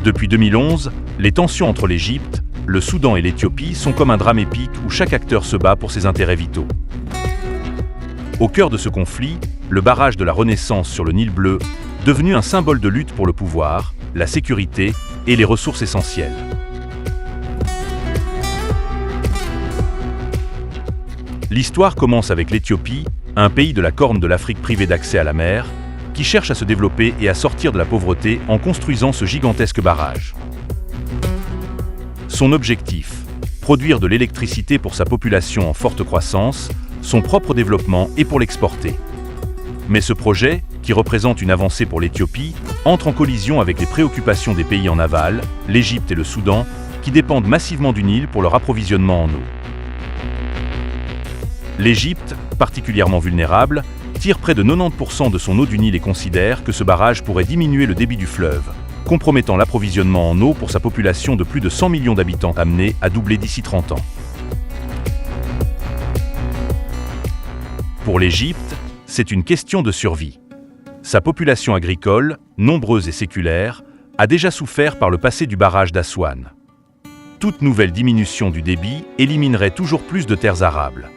Depuis 2011, les tensions entre l'Égypte, le Soudan et l'Éthiopie sont comme un drame épique où chaque acteur se bat pour ses intérêts vitaux. Au cœur de ce conflit, le barrage de la Renaissance sur le Nil bleu, devenu un symbole de lutte pour le pouvoir, la sécurité et les ressources essentielles. L'histoire commence avec l'Éthiopie, un pays de la Corne de l'Afrique privé d'accès à la mer, qui cherche à se développer et à sortir de la pauvreté en construisant ce gigantesque barrage. Son objectif, produire de l'électricité pour sa population en forte croissance, son propre développement et pour l'exporter. Mais ce projet, qui représente une avancée pour l'Éthiopie, entre en collision avec les préoccupations des pays en aval, l'Égypte et le Soudan, qui dépendent massivement du Nil pour leur approvisionnement en eau. L'Égypte, particulièrement vulnérable, tire près de 90% de son eau du Nil et considère que ce barrage pourrait diminuer le débit du fleuve, compromettant l'approvisionnement en eau pour sa population de plus de 100 millions d'habitants amenée à doubler d'ici 30 ans. Pour l'Égypte, c'est une question de survie. Sa population agricole, nombreuse et séculaire, a déjà souffert par le passé du barrage d'Aswan. Toute nouvelle diminution du débit éliminerait toujours plus de terres arables.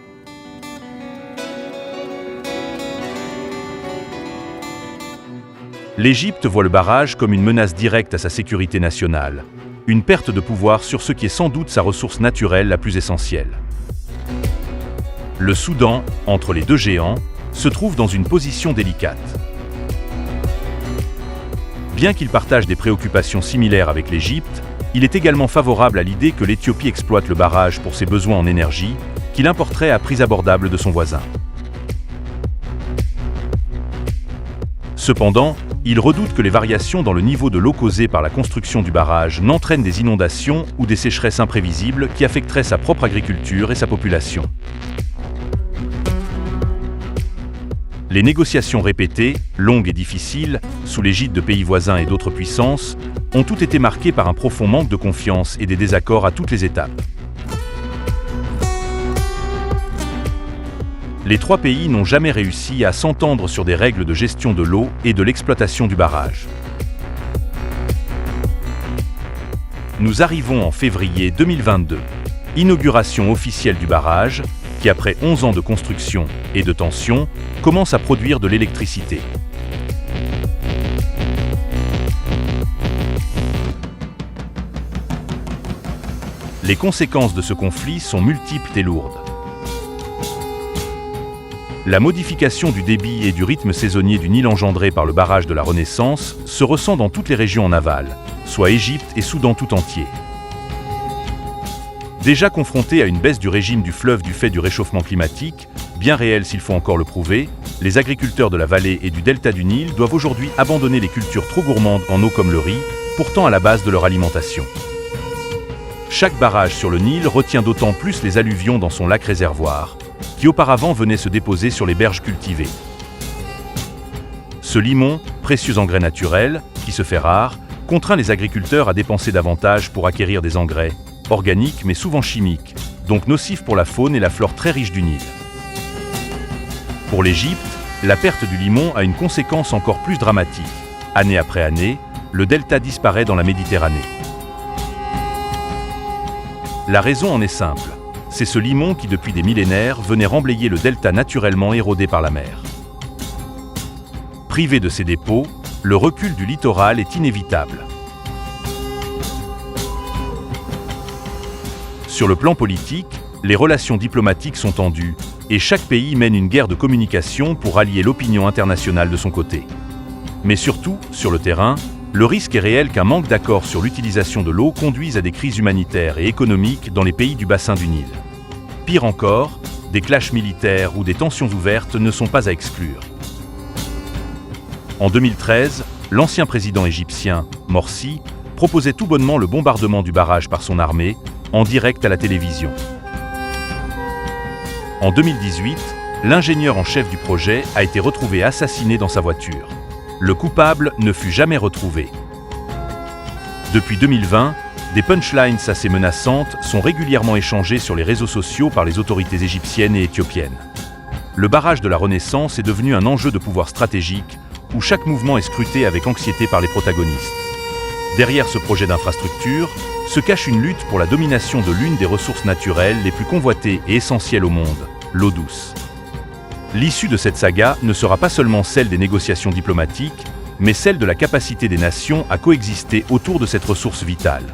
L'Égypte voit le barrage comme une menace directe à sa sécurité nationale, une perte de pouvoir sur ce qui est sans doute sa ressource naturelle la plus essentielle. Le Soudan, entre les deux géants, se trouve dans une position délicate. Bien qu'il partage des préoccupations similaires avec l'Égypte, il est également favorable à l'idée que l'Éthiopie exploite le barrage pour ses besoins en énergie, qu'il importerait à prix abordables de son voisin. Cependant, il redoute que les variations dans le niveau de l'eau causées par la construction du barrage n'entraînent des inondations ou des sécheresses imprévisibles qui affecteraient sa propre agriculture et sa population. Les négociations répétées, longues et difficiles, sous l'égide de pays voisins et d'autres puissances, ont toutes été marquées par un profond manque de confiance et des désaccords à toutes les étapes. Les trois pays n'ont jamais réussi à s'entendre sur des règles de gestion de l'eau et de l'exploitation du barrage. Nous arrivons en février 2022. Inauguration officielle du barrage, qui après 11 ans de construction et de tension, commence à produire de l'électricité. Les conséquences de ce conflit sont multiples et lourdes. La modification du débit et du rythme saisonnier du Nil engendré par le barrage de la Renaissance se ressent dans toutes les régions en aval, soit Égypte et Soudan tout entier. Déjà confrontés à une baisse du régime du fleuve du fait du réchauffement climatique, bien réel s'il faut encore le prouver, les agriculteurs de la vallée et du delta du Nil doivent aujourd'hui abandonner les cultures trop gourmandes en eau comme le riz, pourtant à la base de leur alimentation. Chaque barrage sur le Nil retient d'autant plus les alluvions dans son lac réservoir, qui auparavant venaient se déposer sur les berges cultivées. Ce limon, précieux engrais naturel, qui se fait rare, contraint les agriculteurs à dépenser davantage pour acquérir des engrais, organiques mais souvent chimiques, donc nocifs pour la faune et la flore très riche du Nil. Pour l'Égypte, la perte du limon a une conséquence encore plus dramatique. Année après année, le delta disparaît dans la Méditerranée. La raison en est simple. C'est ce limon qui, depuis des millénaires, venait remblayer le delta naturellement érodé par la mer. Privé de ses dépôts, le recul du littoral est inévitable. Sur le plan politique, les relations diplomatiques sont tendues et chaque pays mène une guerre de communication pour rallier l'opinion internationale de son côté. Mais surtout, sur le terrain, le risque est réel qu'un manque d'accord sur l'utilisation de l'eau conduise à des crises humanitaires et économiques dans les pays du bassin du Nil. Pire encore, des clashs militaires ou des tensions ouvertes ne sont pas à exclure. En 2013, l'ancien président égyptien, Morsi, proposait tout bonnement le bombardement du barrage par son armée, en direct à la télévision. En 2018, l'ingénieur en chef du projet a été retrouvé assassiné dans sa voiture. Le coupable ne fut jamais retrouvé. Depuis 2020, des punchlines assez menaçantes sont régulièrement échangées sur les réseaux sociaux par les autorités égyptiennes et éthiopiennes. Le barrage de la Renaissance est devenu un enjeu de pouvoir stratégique où chaque mouvement est scruté avec anxiété par les protagonistes. Derrière ce projet d'infrastructure se cache une lutte pour la domination de l'une des ressources naturelles les plus convoitées et essentielles au monde, l'eau douce. L'issue de cette saga ne sera pas seulement celle des négociations diplomatiques, mais celle de la capacité des nations à coexister autour de cette ressource vitale.